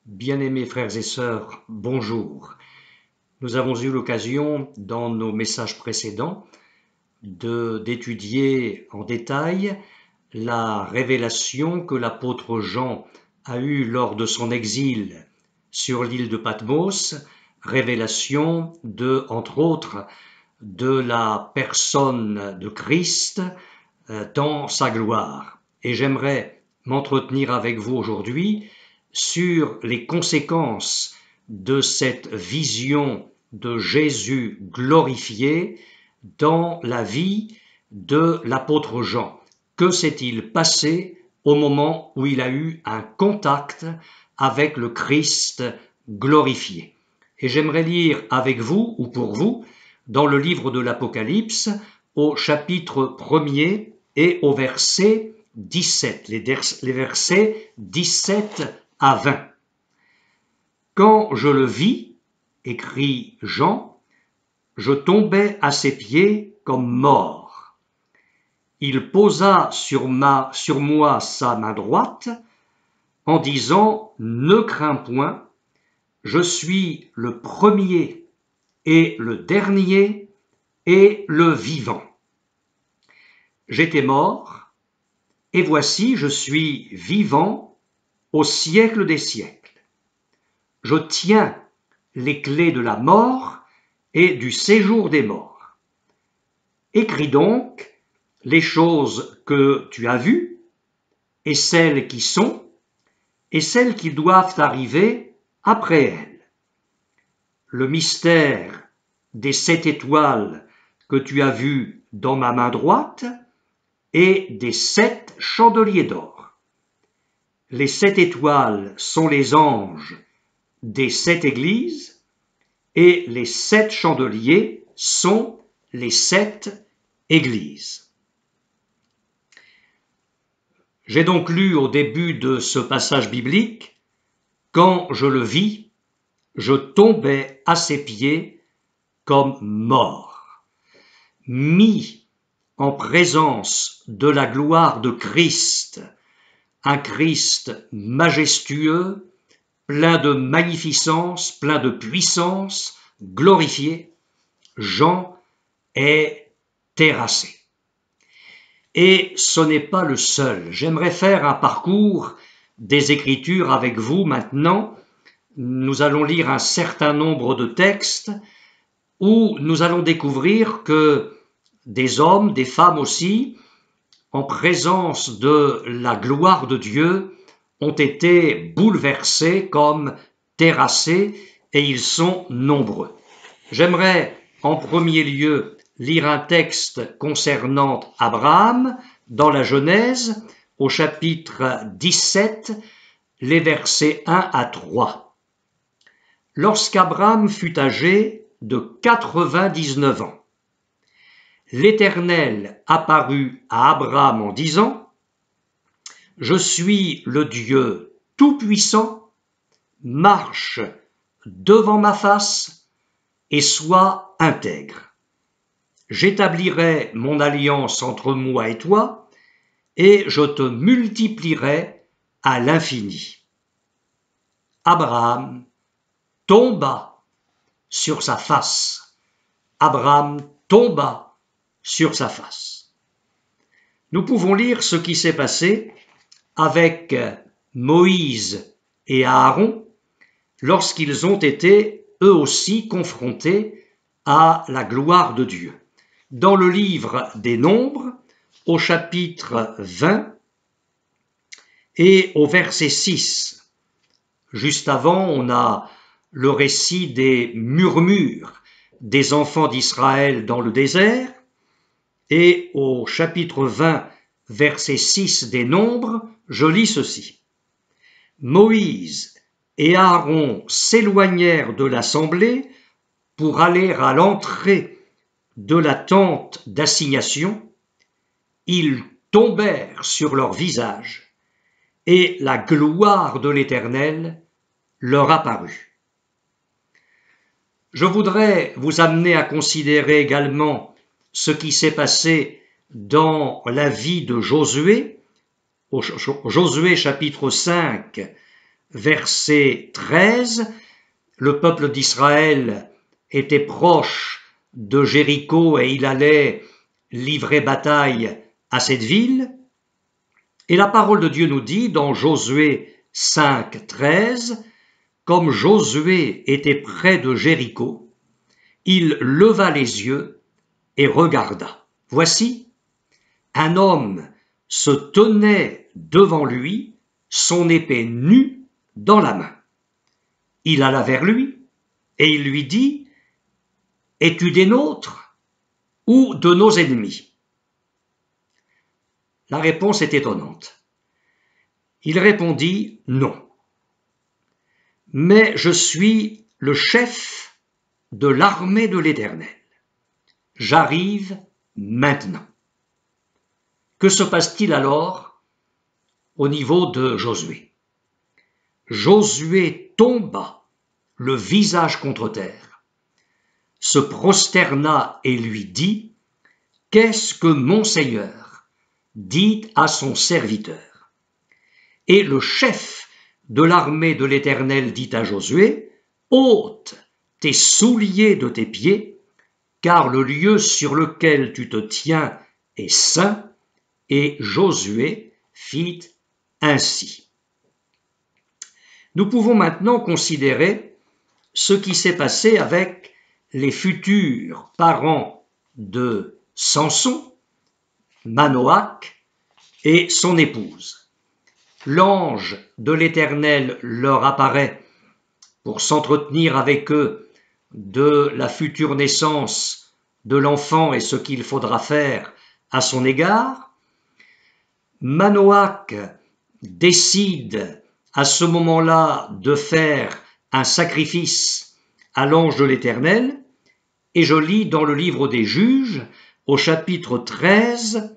Bien-aimés frères et sœurs, bonjour. Nous avons eu l'occasion, dans nos messages précédents, d'étudier en détail la révélation que l'apôtre Jean a eue lors de son exil sur l'île de Patmos, révélation entre autres, de la personne de Christ dans sa gloire. Et j'aimerais m'entretenir avec vous aujourd'hui sur les conséquences de cette vision de Jésus glorifié dans la vie de l'apôtre Jean. Que s'est-il passé au moment où il a eu un contact avec le Christ glorifié? Et j'aimerais lire avec vous, ou pour vous, dans le livre de l'Apocalypse, au chapitre 1er et au verset 17, les versets 17 à 20. Quand je le vis, écrit Jean, je tombai à ses pieds comme mort. Il posa sur moi sa main droite en disant « Ne crains point, je suis le premier et le dernier et le vivant. J'étais mort, et voici je suis vivant au siècle des siècles. Je tiens les clés de la mort et du séjour des morts. Écris donc les choses que tu as vues, et celles qui sont, et celles qui doivent arriver après elles. Le mystère des 7 étoiles que tu as vues dans ma main droite, et des 7 chandeliers d'or. Les 7 étoiles sont les anges des 7 églises, et les 7 chandeliers sont les 7 églises. J'ai donc lu au début de ce passage biblique, « Quand je le vis, je tombai à ses pieds comme mort. » Mis en présence de la gloire de Christ, un Christ majestueux, plein de magnificence, plein de puissance, glorifié, Jean est terrassé. Et ce n'est pas le seul. J'aimerais faire un parcours des Écritures avec vous maintenant. Nous allons lire un certain nombre de textes où nous allons découvrir que des hommes, des femmes aussi, en présence de la gloire de Dieu, ont été bouleversés comme terrassés, et ils sont nombreux. J'aimerais en premier lieu lire un texte concernant Abraham dans la Genèse, au chapitre 17, les versets 1 à 3. Lorsqu'Abraham fut âgé de 99 ans, l'Éternel apparut à Abraham en disant « Je suis le Dieu tout-puissant, marche devant ma face et sois intègre. J'établirai mon alliance entre moi et toi, et je te multiplierai à l'infini. » Abraham tomba sur sa face. Abraham tomba sur sa face. Nous pouvons lire ce qui s'est passé avec Moïse et Aaron lorsqu'ils ont été eux aussi confrontés à la gloire de Dieu. Dans le livre des Nombres, au chapitre 20 et au verset 6, juste avant, on a le récit des murmures des enfants d'Israël dans le désert, et au chapitre 20, verset 6 des Nombres, je lis ceci. Moïse et Aaron s'éloignèrent de l'assemblée pour aller à l'entrée de la tente d'assignation. Ils tombèrent sur leur visage, et la gloire de l'Éternel leur apparut. Je voudrais vous amener à considérer également ce qui s'est passé dans la vie de Josué, au Josué chapitre 5, verset 13, le peuple d'Israël était proche de Jéricho et il allait livrer bataille à cette ville. Et la parole de Dieu nous dit dans Josué 5, 13, comme Josué était près de Jéricho, il leva les yeux et regarda. Voici, un homme se tenait devant lui, son épée nue dans la main. Il alla vers lui et il lui dit, « Es-tu des nôtres ou de nos ennemis ?» La réponse est étonnante. Il répondit, « Non. Mais je suis le chef de l'armée de l'Éternel. J'arrive maintenant. » Que se passe-t-il alors au niveau de Josué? Josué tomba le visage contre terre, se prosterna et lui dit, « Qu'est-ce que mon Seigneur dit à son serviteur ?» Et le chef de l'armée de l'Éternel dit à Josué, « Ôte tes souliers de tes pieds, car le lieu sur lequel tu te tiens est saint. » Et Josué fit ainsi. Nous pouvons maintenant considérer ce qui s'est passé avec les futurs parents de Samson, Manoach et son épouse. L'ange de l'Éternel leur apparaît pour s'entretenir avec eux de la future naissance de l'enfant et ce qu'il faudra faire à son égard. Manoach décide à ce moment-là de faire un sacrifice à l'ange de l'Éternel, et je lis dans le livre des Juges, au chapitre 13,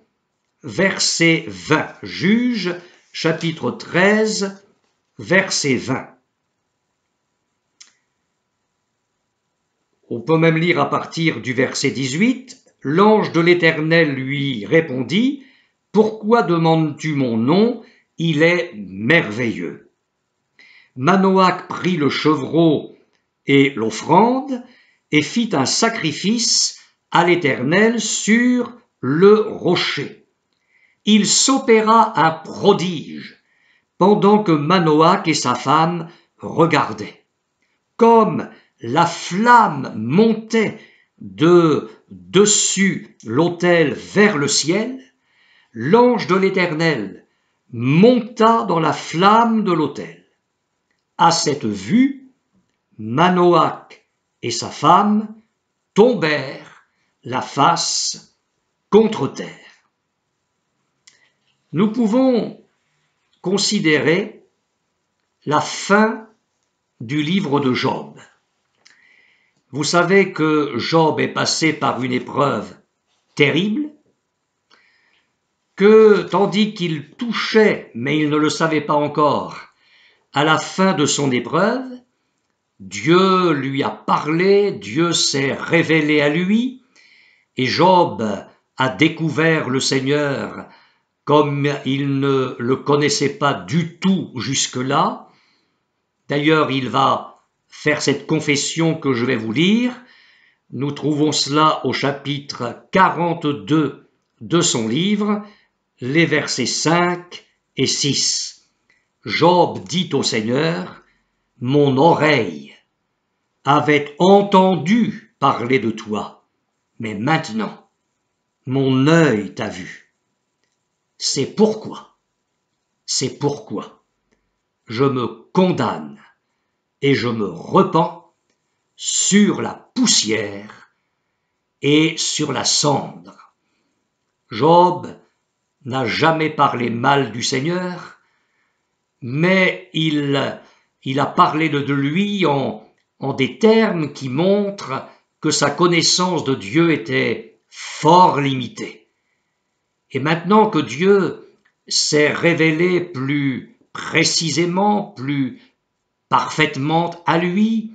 verset 20. Juges, chapitre 13, verset 20. On peut même lire à partir du verset 18. L'ange de l'Éternel lui répondit, « Pourquoi demandes-tu mon nom? Il est merveilleux. » Manoach prit le chevreau et l'offrande et fit un sacrifice à l'Éternel sur le rocher. Il s'opéra un prodige pendant que Manoach et sa femme regardaient. Comme la flamme montait de dessus l'autel vers le ciel, l'ange de l'Éternel monta dans la flamme de l'autel. À cette vue, Manoach et sa femme tombèrent la face contre terre. Nous pouvons considérer la fin du livre de Job. Vous savez que Job est passé par une épreuve terrible, que tandis qu'il touchait, mais il ne le savait pas encore, à la fin de son épreuve, Dieu lui a parlé, Dieu s'est révélé à lui, et Job a découvert le Seigneur comme il ne le connaissait pas du tout jusque-là. D'ailleurs, il va faire cette confession que je vais vous lire. Nous trouvons cela au chapitre 42 de son livre, les versets 5 et 6. Job dit au Seigneur, « Mon oreille avait entendu parler de toi, mais maintenant, mon œil t'a vu. C'est pourquoi je me condamne et je me repens sur la poussière et sur la cendre. » Job n'a jamais parlé mal du Seigneur, mais il a parlé de lui en des termes qui montrent que sa connaissance de Dieu était fort limitée. Et maintenant que Dieu s'est révélé plus précisément, plus parfaitement à lui,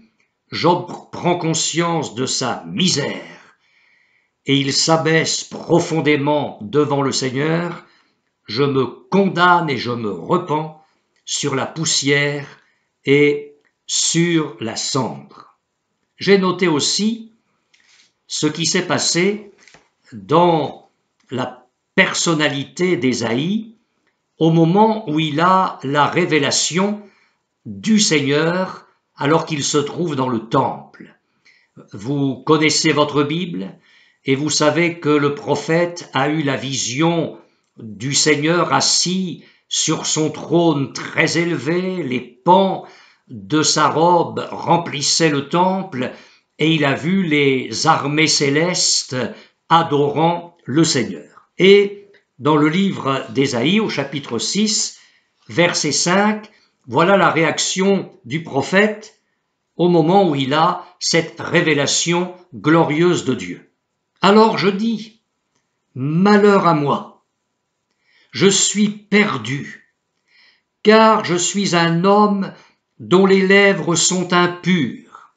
Job prend conscience de sa misère et il s'abaisse profondément devant le Seigneur. « Je me condamne et je me repens sur la poussière et sur la cendre. J'ai noté aussi ce qui s'est passé dans la personnalité d'Ésaïe au moment où il a la révélation du Seigneur alors qu'il se trouve dans le temple. Vous connaissez votre Bible et vous savez que le prophète a eu la vision du Seigneur assis sur son trône très élevé, les pans de sa robe remplissaient le temple et il a vu les armées célestes adorant le Seigneur. Et dans le livre d'Ésaïe, au chapitre 6, verset 5, voilà la réaction du prophète au moment où il a cette révélation glorieuse de Dieu. Alors je dis, malheur à moi, je suis perdu, car je suis un homme dont les lèvres sont impures.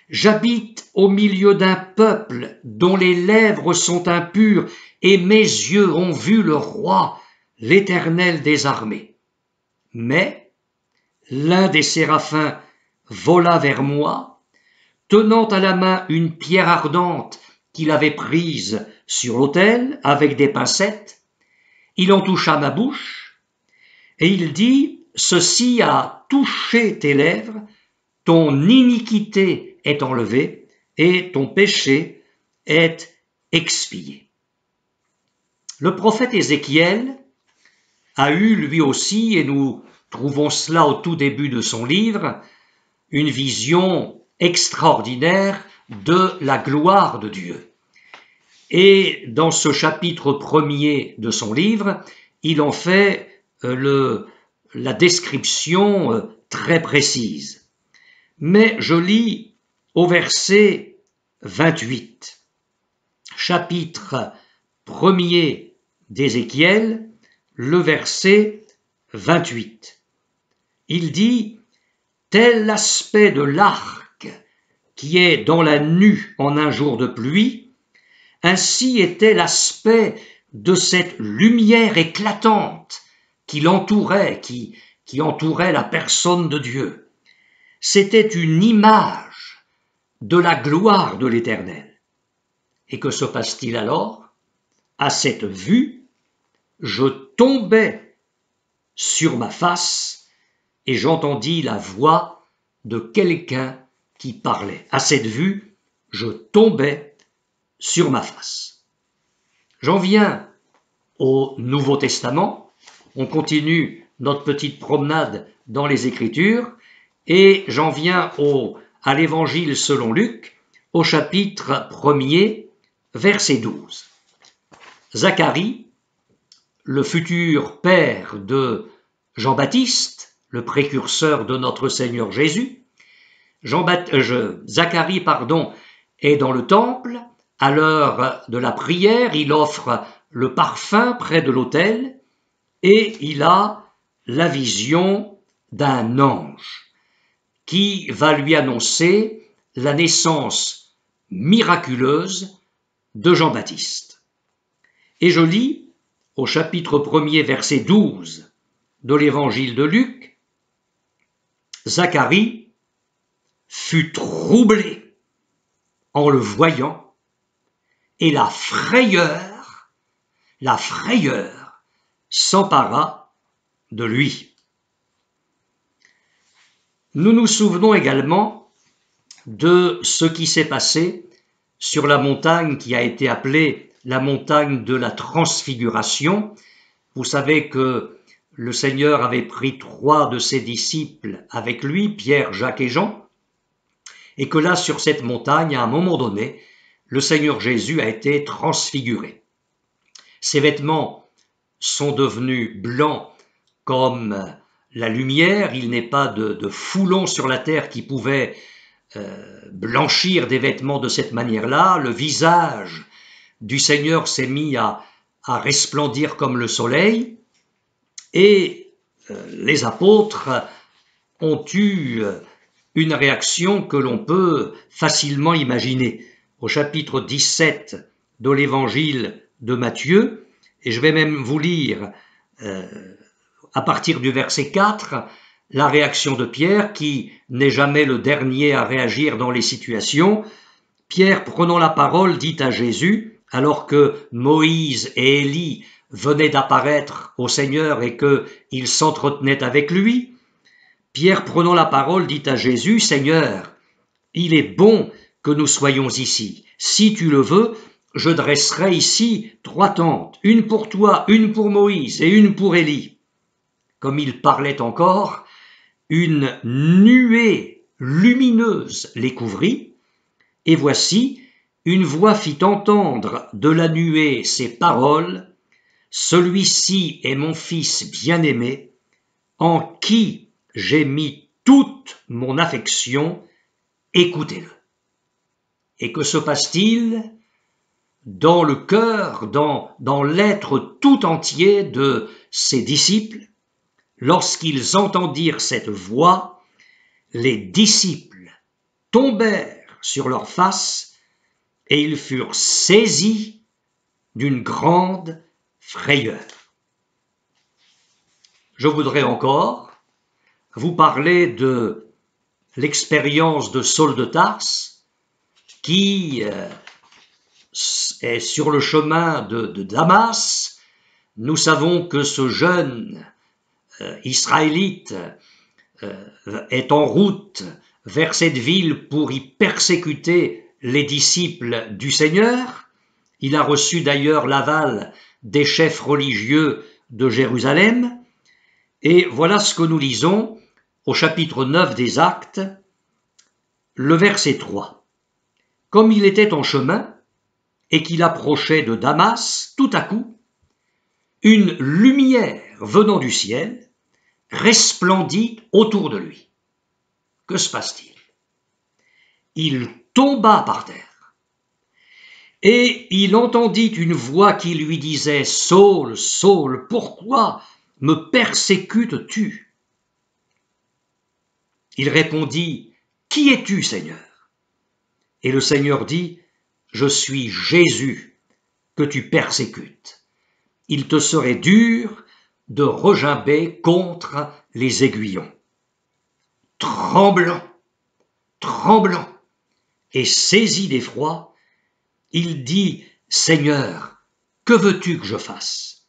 J'habite au milieu d'un peuple dont les lèvres sont impures, et mes yeux ont vu le roi, l'Éternel des armées. Mais l'un des séraphins vola vers moi, tenant à la main une pierre ardente qu'il avait prise sur l'autel avec des pincettes. Il en toucha ma bouche, et il dit, « Ceci a touché tes lèvres, ton iniquité est enlevée, et ton péché est expié. » Le prophète Ézéchiel a eu lui aussi, et nous trouvons cela au tout début de son livre, une vision extraordinaire de la gloire de Dieu. Et dans ce chapitre premier de son livre, il en fait la description très précise. Mais je lis au verset 28, chapitre premier d'Ézéchiel, le verset 28. Il dit « Tel l'aspect de l'arc qui est dans la nue en un jour de pluie, ainsi était l'aspect de cette lumière éclatante qui l'entourait, qui entourait la personne de Dieu. C'était une image de la gloire de l'Éternel. Et que se passe-t-il alors? À cette vue, je tombais sur ma face et j'entendis la voix de quelqu'un qui parlait. À cette vue, je tombais sur ma face. J'en viens au Nouveau Testament. On continue notre petite promenade dans les Écritures et j'en viens à l'Évangile selon Luc, au chapitre 1er, verset 12. Zacharie, le futur père de Jean-Baptiste, le précurseur de notre Seigneur Jésus, Zacharie est dans le temple. À l'heure de la prière, il offre le parfum près de l'autel et il a la vision d'un ange qui va lui annoncer la naissance miraculeuse de Jean-Baptiste. Et je lis au chapitre 1er, verset 12 de l'évangile de Luc, Zacharie fut troublé en le voyant et la frayeur s'empara de lui. Nous nous souvenons également de ce qui s'est passé sur la montagne qui a été appelée la montagne de la transfiguration. Vous savez que le Seigneur avait pris 3 de ses disciples avec lui, Pierre, Jacques et Jean, et que là, sur cette montagne, à un moment donné, le Seigneur Jésus a été transfiguré. Ses vêtements sont devenus blancs comme la lumière. Il n'est pas de foulon sur la terre qui pouvait blanchir des vêtements de cette manière-là. Le visage du Seigneur s'est mis à resplendir comme le soleil et les apôtres ont eu une réaction que l'on peut facilement imaginer. Au chapitre 17 de l'évangile de Matthieu, et je vais même vous lire à partir du verset 4, la réaction de Pierre, qui n'est jamais le dernier à réagir dans les situations. Pierre, prenant la parole, dit à Jésus, alors que Moïse et Élie venaient d'apparaître au Seigneur et qu'ils s'entretenaient avec lui, Pierre, prenant la parole, dit à Jésus, « Seigneur, il est bon que nous soyons ici. Si tu le veux, je dresserai ici 3 tentes, une pour toi, une pour Moïse et une pour Élie. » Comme il parlait encore, une nuée lumineuse les couvrit, et voici, une voix fit entendre de la nuée ces paroles, « Celui-ci est mon Fils bien-aimé, en qui j'ai mis toute mon affection, écoutez-le. » Et que se passe-t-il dans le cœur, dans l'être tout entier de ses disciples? Lorsqu'ils entendirent cette voix, les disciples tombèrent sur leurs faces et ils furent saisis d'une grande frayeur. Je voudrais encore vous parler de l'expérience de Saul de Tarse, qui est sur le chemin de Damas. Nous savons que ce jeune Israélite est en route vers cette ville pour y persécuter les disciples du Seigneur. Il a reçu d'ailleurs l'aval des chefs religieux de Jérusalem. Et voilà ce que nous lisons au chapitre 9 des Actes, le verset 3. « Comme il était en chemin et qu'il approchait de Damas, tout à coup, une lumière venant du ciel resplendit autour de lui. » Que se passe-t-il? Il tomba par terre et il entendit une voix qui lui disait « Saul, Saul, pourquoi me persécutes-tu » Il répondit « Qui es-tu, Seigneur » Et le Seigneur dit « Je suis Jésus que tu persécutes. Il te serait dur de regimber contre les aiguillons. » Tremblant, tremblant et saisi d'effroi, il dit « Seigneur, que veux-tu que je fasse »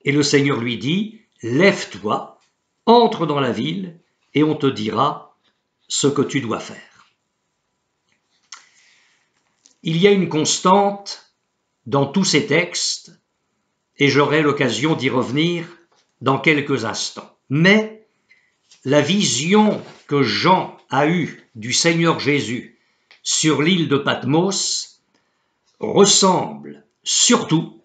Et le Seigneur lui dit « Lève-toi, entre dans la ville et on te dira ce que tu dois faire. » Il y a une constante dans tous ces textes et j'aurai l'occasion d'y revenir dans quelques instants. Mais la vision que Jean a eue du Seigneur Jésus sur l'île de Patmos ressemble surtout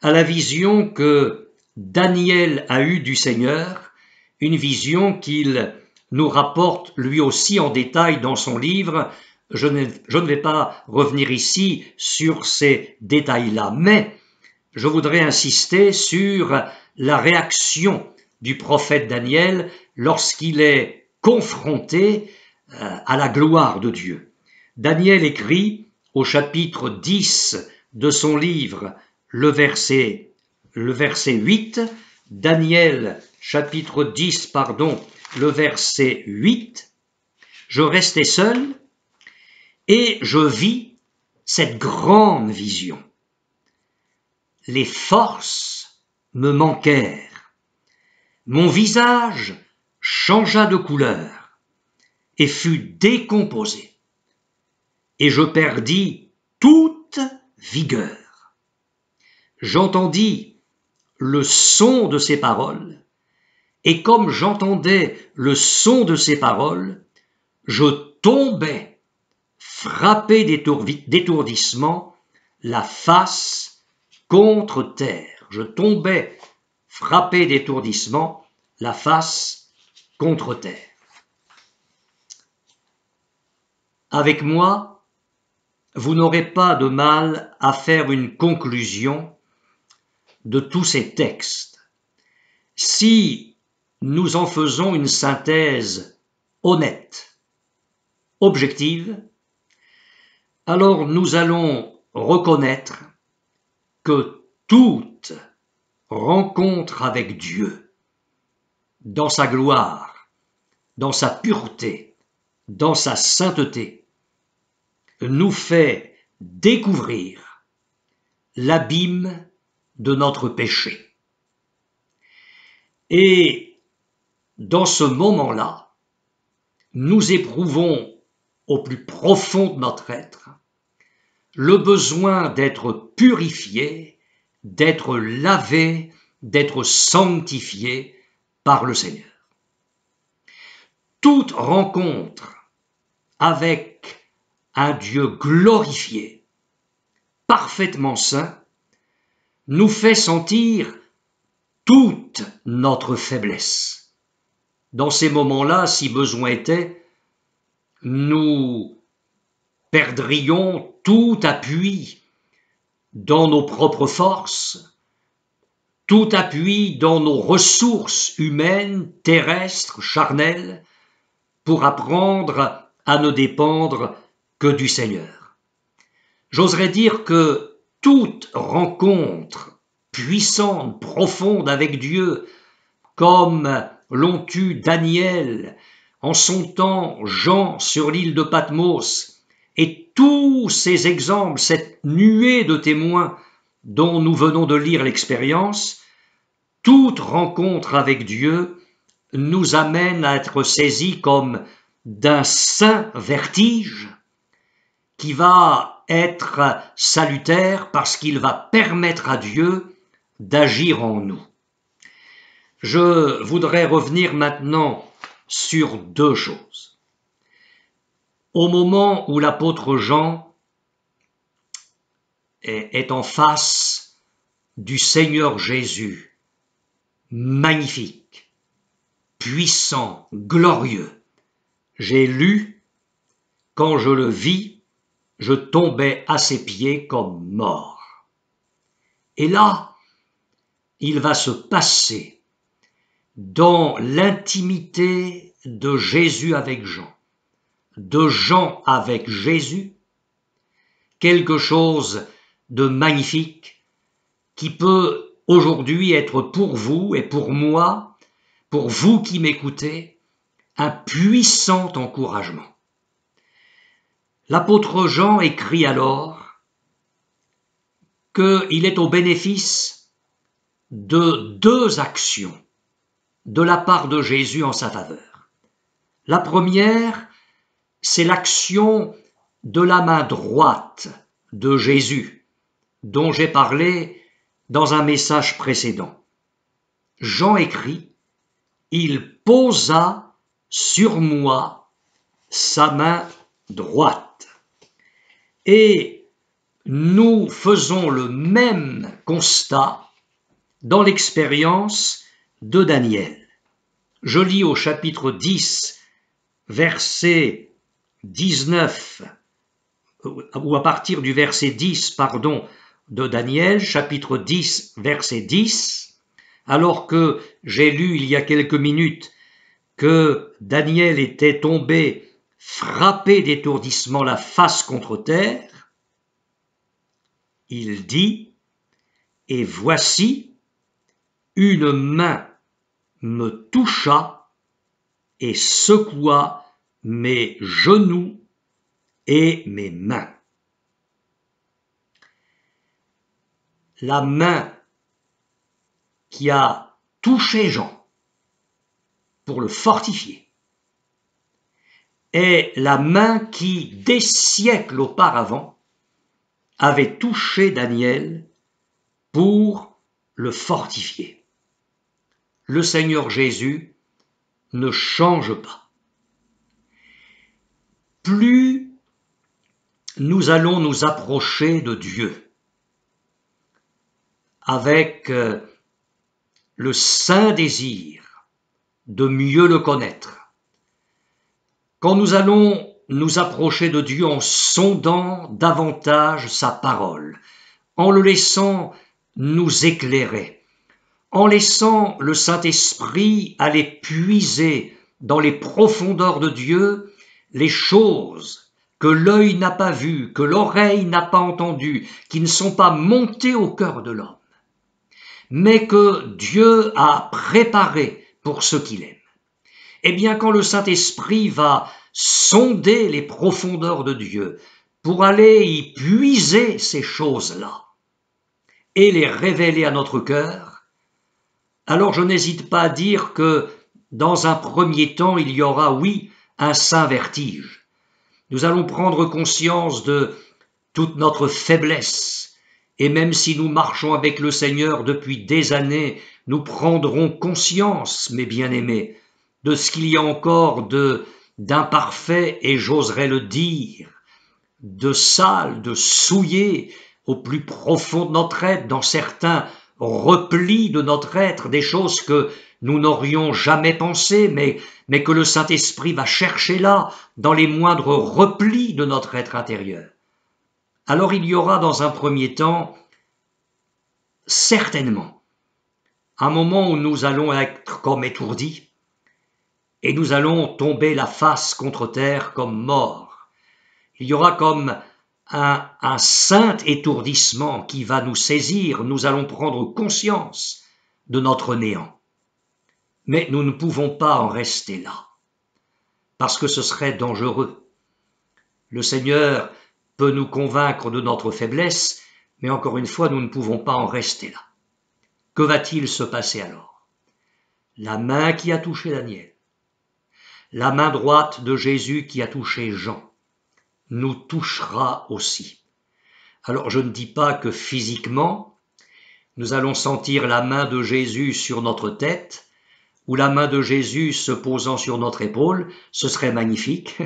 à la vision que Daniel a eue du Seigneur, une vision qu'il nous rapporte lui aussi en détail dans son livre. Je ne vais pas revenir ici sur ces détails-là, mais je voudrais insister sur la réaction du prophète Daniel lorsqu'il est confronté à la gloire de Dieu. Daniel écrit au chapitre 10 de son livre, le verset 8, Daniel chapitre 10, le verset 8, « Je restais seul et je vis cette grande vision. Les forces me manquèrent. Mon visage changea de couleur et fut décomposé. Et je perdis toute vigueur. J'entendis le son de ses paroles, et comme j'entendais le son de ses paroles, je tombais, frappé d'étourdissement, la face contre terre. Je tombais, frappé d'étourdissement, la face contre terre. Avec moi, vous n'aurez pas de mal à faire une conclusion de tous ces textes. Si nous en faisons une synthèse honnête, objective, alors nous allons reconnaître que toute rencontre avec Dieu, dans sa gloire dans sa pureté, dans sa sainteté, nous fait découvrir l'abîme de notre péché. Et dans ce moment-là, nous éprouvons au plus profond de notre être le besoin d'être purifiés, d'être lavés, d'être sanctifiés par le Seigneur. Toute rencontre avec un Dieu glorifié, parfaitement saint, nous fait sentir toute notre faiblesse. Dans ces moments-là, si besoin était, nous perdrions tout appui dans nos propres forces, tout appui dans nos ressources humaines, terrestres, charnelles, pour apprendre à ne dépendre que du Seigneur. J'oserais dire que toute rencontre puissante, profonde avec Dieu, comme l'ont eu Daniel, en son temps Jean sur l'île de Patmos, et tous ces exemples, cette nuée de témoins dont nous venons de lire l'expérience, toute rencontre avec Dieu nous amène à être saisis comme d'un saint vertige qui va être salutaire parce qu'il va permettre à Dieu d'agir en nous. Je voudrais revenir maintenant sur deux choses. Au moment où l'apôtre Jean est en face du Seigneur Jésus, magnifique, puissant, glorieux, j'ai lu, quand je le vis, je tombais à ses pieds comme mort. Et là, il va se passer dans l'intimité de Jésus avec Jean, de Jean avec Jésus, quelque chose de magnifique qui peut aujourd'hui être pour vous et pour moi, pour vous qui m'écoutez, un puissant encouragement. L'apôtre Jean écrit alors qu'il est au bénéfice de deux actions de la part de Jésus en sa faveur. La première, c'est l'action de la main droite de Jésus, dont j'ai parlé dans un message précédent. Jean écrit, « Il posa sur moi sa main droite. » Et nous faisons le même constat dans l'expérience de Daniel. Je lis au chapitre 10, verset 19, ou à partir du verset 10, de Daniel, chapitre 10, verset 10, alors que j'ai lu il y a quelques minutes que Daniel était tombé frappé d'étourdissement la face contre terre, il dit, « Et voici, une main me toucha et secoua mes genoux et mes mains. » La main qui a touché Jean pour le fortifier est la main qui, des siècles auparavant, avait touché Daniel pour le fortifier. Le Seigneur Jésus ne change pas. Plus nous allons nous approcher de Dieu avec le saint désir de mieux le connaître, quand nous allons nous approcher de Dieu en sondant davantage sa parole, en le laissant nous éclairer, en laissant le Saint-Esprit aller puiser dans les profondeurs de Dieu les choses que l'œil n'a pas vues, que l'oreille n'a pas entendues, qui ne sont pas montées au cœur de l'homme, mais que Dieu a préparées pour ceux qu'il aime. Eh bien, quand le Saint-Esprit va sonder les profondeurs de Dieu pour aller y puiser ces choses-là et les révéler à notre cœur, alors je n'hésite pas à dire que dans un premier temps, il y aura, oui, un saint vertige. Nous allons prendre conscience de toute notre faiblesse, et même si nous marchons avec le Seigneur depuis des années, nous prendrons conscience, mes bien-aimés, de ce qu'il y a encore d'imparfait, et j'oserais le dire, de sale, de souillé au plus profond de notre être, dans certains replis de notre être, des choses que nous n'aurions jamais pensées, mais que le Saint-Esprit va chercher là, dans les moindres replis de notre être intérieur. Alors il y aura dans un premier temps, certainement, un moment où nous allons être comme étourdis, et nous allons tomber la face contre terre comme morts. Il y aura comme un saint étourdissement qui va nous saisir, nous allons prendre conscience de notre néant. Mais nous ne pouvons pas en rester là, parce que ce serait dangereux. Le Seigneur peut nous convaincre de notre faiblesse, mais encore une fois, nous ne pouvons pas en rester là. Que va-t-il se passer alors? La main qui a touché Daniel, la main droite de Jésus qui a touché Jean, nous touchera aussi. Alors je ne dis pas que physiquement, nous allons sentir la main de Jésus sur notre tête, ou la main de Jésus se posant sur notre épaule, ce serait magnifique,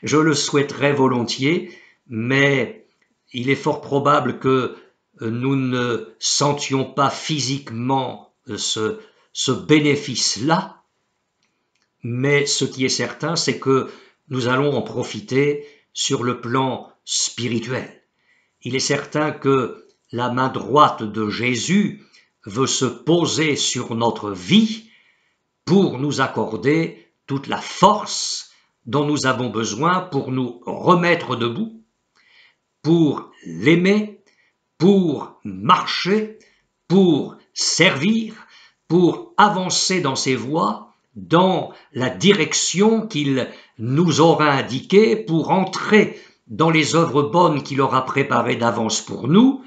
je le souhaiterais volontiers, mais il est fort probable que nous ne sentions pas physiquement ce bénéfice-là, mais ce qui est certain, c'est que nous allons en profiter sur le plan spirituel. Il est certain que la main droite de Jésus veut se poser sur notre vie pour nous accorder toute la force dont nous avons besoin pour nous remettre debout, pour l'aimer, pour marcher, pour servir, pour avancer dans ses voies, dans la direction qu'il nous aura indiquée, pour entrer dans les œuvres bonnes qu'il aura préparées d'avance pour nous,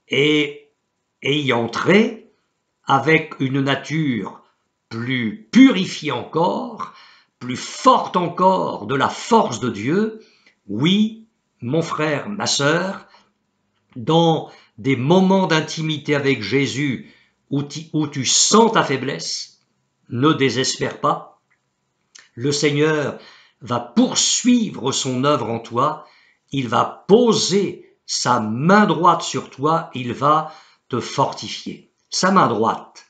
et y entrer avec une nature plus purifiée encore, plus forte encore de la force de Dieu. Oui, mon frère, ma sœur, dans des moments d'intimité avec Jésus où tu sens ta faiblesse, ne désespère pas. Le Seigneur va poursuivre son œuvre en toi, il va poser sa main droite sur toi, il va te fortifier. Sa main droite.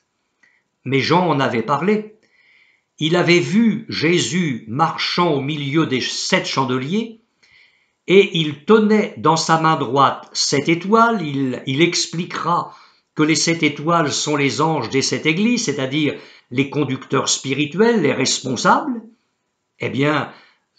Mais Jean en avait parlé. Il avait vu Jésus marchant au milieu des 7 chandeliers et il tenait dans sa main droite 7 étoiles. Il expliquera que les 7 étoiles sont les anges des 7 églises, c'est-à-dire les conducteurs spirituels, les responsables. Eh bien,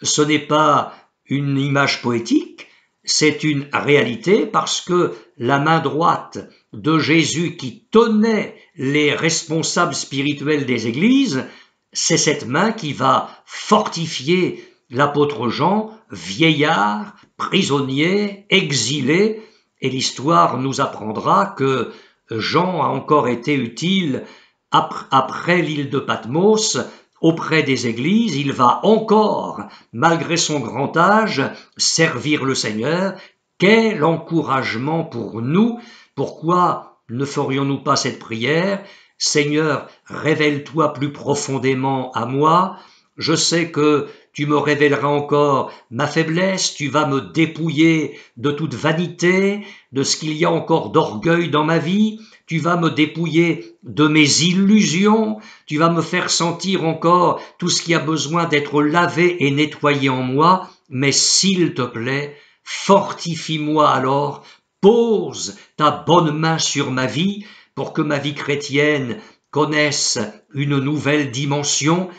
ce n'est pas une image poétique, c'est une réalité parce que la main droite de Jésus qui tenait les responsables spirituels des églises, c'est cette main qui va fortifier l'apôtre Jean, vieillard, prisonnier, exilé, et l'histoire nous apprendra que Jean a encore été utile après l'île de Patmos, auprès des églises, il va encore, malgré son grand âge, servir le Seigneur. Quel encouragement pour nous! Pourquoi ne ferions-nous pas cette prière? Seigneur, révèle-toi plus profondément à moi. Je sais que tu me révéleras encore ma faiblesse, tu vas me dépouiller de toute vanité, de ce qu'il y a encore d'orgueil dans ma vie, tu vas me dépouiller de mes illusions, tu vas me faire sentir encore tout ce qui a besoin d'être lavé et nettoyé en moi, mais s'il te plaît, fortifie-moi alors, pose ta bonne main sur ma vie pour que ma vie chrétienne connaisse une nouvelle dimension,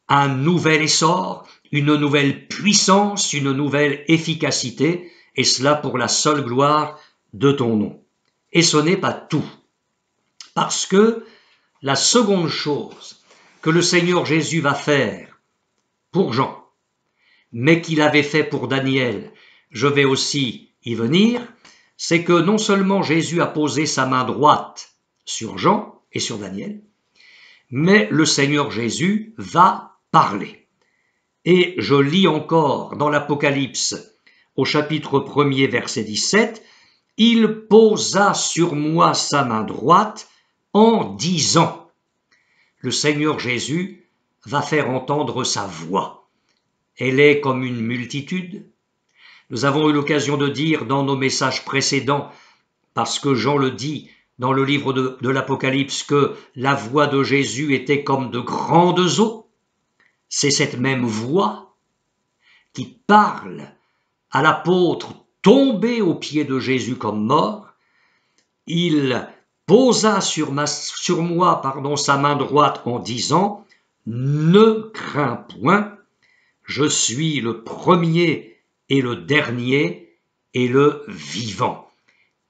un nouvel essor, une nouvelle puissance, une nouvelle efficacité, et cela pour la seule gloire de ton nom. Et ce n'est pas tout, parce que la seconde chose que le Seigneur Jésus va faire pour Jean, mais qu'il avait fait pour Daniel, je vais aussi y venir, c'est que non seulement Jésus a posé sa main droite sur Jean et sur Daniel, mais le Seigneur Jésus va parler. Et je lis encore dans l'Apocalypse, au chapitre 1er, verset 17, « Il posa sur moi sa main droite en disant ». Le Seigneur Jésus va faire entendre sa voix. Elle est comme une multitude. Nous avons eu l'occasion de dire dans nos messages précédents, parce que Jean le dit dans le livre de l'Apocalypse, que la voix de Jésus était comme de grandes eaux. C'est cette même voix qui parle à l'apôtre tombé aux pieds de Jésus comme mort. Il posa sur moi sa main droite en disant « Ne crains point, je suis le premier et le dernier et le vivant. »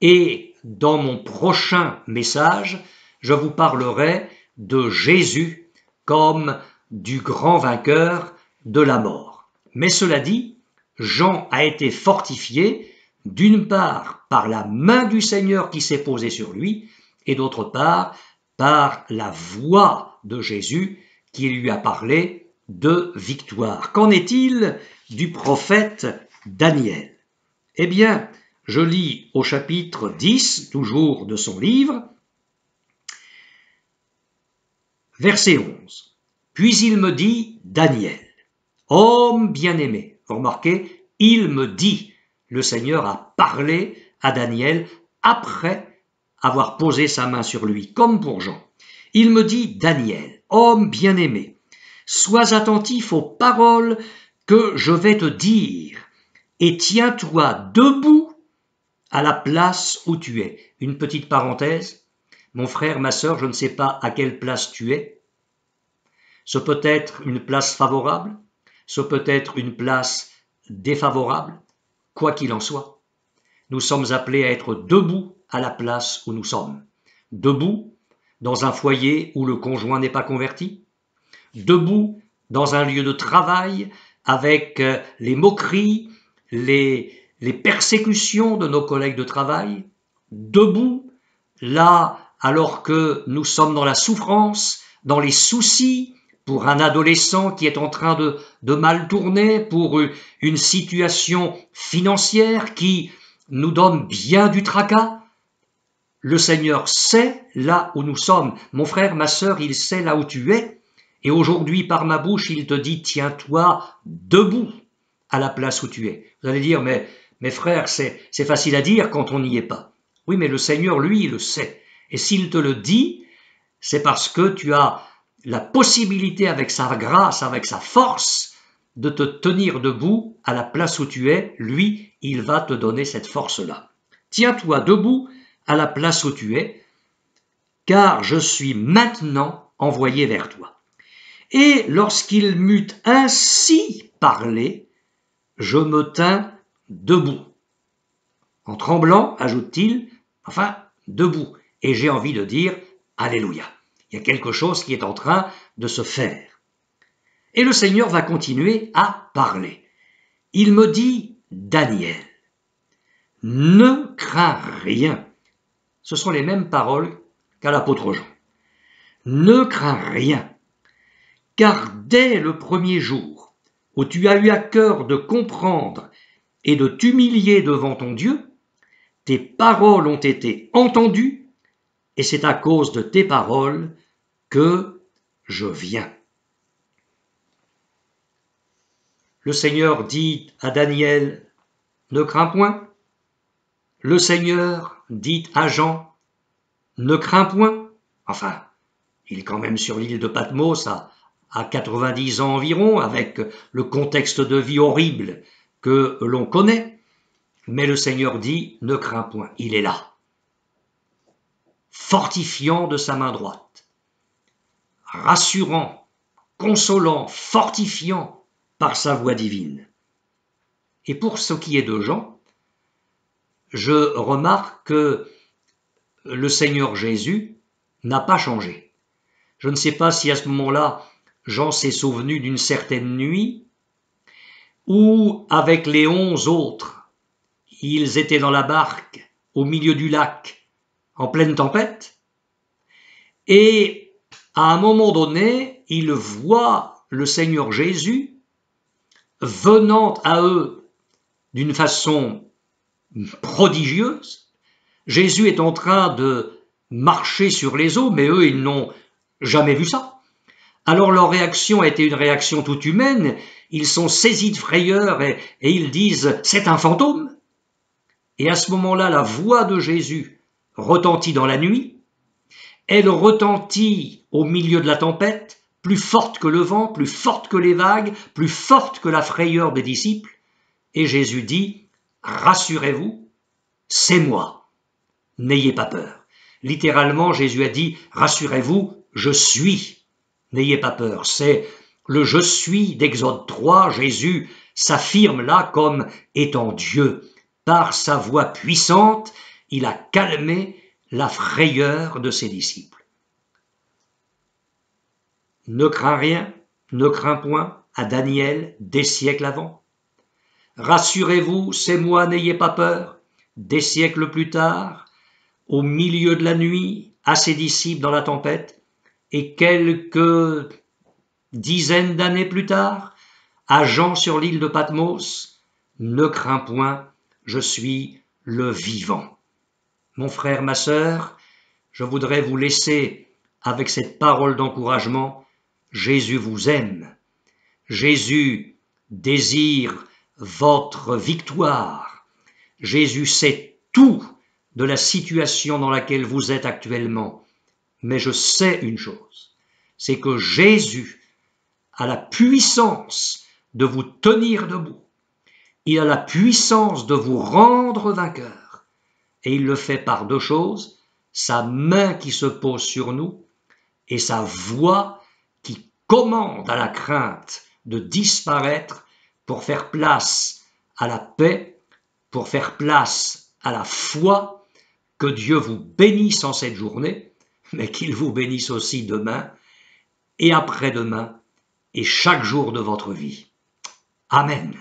Et dans mon prochain message, je vous parlerai de Jésus comme du grand vainqueur de la mort. Mais cela dit, Jean a été fortifié, d'une part par la main du Seigneur qui s'est posée sur lui, et d'autre part par la voix de Jésus qui lui a parlé de victoire. Qu'en est-il du prophète Daniel? Eh bien, je lis au chapitre 10, toujours de son livre, verset 11. « Puis il me dit, Daniel, homme bien-aimé. » Vous remarquez, il me dit, le Seigneur a parlé à Daniel après avoir posé sa main sur lui, comme pour Jean. Il me dit, Daniel, homme bien-aimé, sois attentif aux paroles que je vais te dire et tiens-toi debout à la place où tu es. Une petite parenthèse, mon frère, ma sœur, je ne sais pas à quelle place tu es. Ce peut être une place favorable, ce peut être une place défavorable, quoi qu'il en soit. Nous sommes appelés à être debout à la place où nous sommes. Debout dans un foyer où le conjoint n'est pas converti, debout dans un lieu de travail avec les moqueries, les persécutions de nos collègues de travail, debout là alors que nous sommes dans la souffrance, dans les soucis, pour un adolescent qui est en train de mal tourner, pour une situation financière qui nous donne bien du tracas. Le Seigneur sait là où nous sommes. Mon frère, ma sœur, il sait là où tu es. Et aujourd'hui, par ma bouche, il te dit, tiens-toi debout à la place où tu es. Vous allez dire, mais mes frères, c'est facile à dire quand on n'y est pas. Oui, mais le Seigneur, lui, il le sait. Et s'il te le dit, c'est parce que tu as la possibilité avec sa grâce, avec sa force, de te tenir debout à la place où tu es. Lui, il va te donner cette force-là. Tiens-toi debout à la place où tu es, car je suis maintenant envoyé vers toi. Et lorsqu'il m'eut ainsi parlé, je me tins debout. En tremblant, ajoute-t-il, enfin, debout. Et j'ai envie de dire, Alléluia. Il y a quelque chose qui est en train de se faire. Et le Seigneur va continuer à parler. Il me dit, Daniel, ne crains rien. Ce sont les mêmes paroles qu'à l'apôtre Jean. Ne crains rien, car dès le premier jour où tu as eu à cœur de comprendre et de t'humilier devant ton Dieu, tes paroles ont été entendues, et c'est à cause de tes paroles que je viens. Le Seigneur dit à Daniel, ne crains point. Le Seigneur dit à Jean, ne crains point. Enfin, il est quand même sur l'île de Patmos à 90 ans environ, avec le contexte de vie horrible que l'on connaît. Mais le Seigneur dit, ne crains point, il est là, fortifiant de sa main droite, rassurant, consolant, fortifiant par sa voix divine. Et pour ce qui est de Jean, je remarque que le Seigneur Jésus n'a pas changé. Je ne sais pas si à ce moment-là, Jean s'est souvenu d'une certaine nuit où, avec les 11 autres, ils étaient dans la barque au milieu du lac en pleine tempête, et à un moment donné, ils voient le Seigneur Jésus venant à eux d'une façon prodigieuse. Jésus est en train de marcher sur les eaux, mais eux, ils n'ont jamais vu ça. Alors leur réaction a été une réaction toute humaine. Ils sont saisis de frayeur et ils disent « c'est un fantôme ». Et à ce moment-là, la voix de Jésus retentit dans la nuit. Elle retentit au milieu de la tempête, plus forte que le vent, plus forte que les vagues, plus forte que la frayeur des disciples. Et Jésus dit « rassurez-vous, c'est moi, n'ayez pas peur ». Littéralement, Jésus a dit « rassurez-vous, je suis ». N'ayez pas peur, c'est le « je suis » d'Exode 3, Jésus s'affirme là comme étant Dieu. Par sa voix puissante, il a calmé la frayeur de ses disciples. Ne crains rien, ne crains point, à Daniel des siècles avant. Rassurez-vous, c'est moi, n'ayez pas peur, des siècles plus tard, au milieu de la nuit, à ses disciples dans la tempête, et quelques dizaines d'années plus tard, à Jean sur l'île de Patmos, ne crains point, je suis le vivant. Mon frère, ma sœur, je voudrais vous laisser avec cette parole d'encouragement. Jésus vous aime. Jésus désire votre victoire. Jésus sait tout de la situation dans laquelle vous êtes actuellement. Mais je sais une chose, c'est que Jésus a la puissance de vous tenir debout. Il a la puissance de vous rendre vainqueur. Et il le fait par deux choses, sa main qui se pose sur nous et sa voix qui commande à la crainte de disparaître pour faire place à la paix, pour faire place à la foi. Que Dieu vous bénisse en cette journée, mais qu'il vous bénisse aussi demain et après-demain et chaque jour de votre vie. Amen.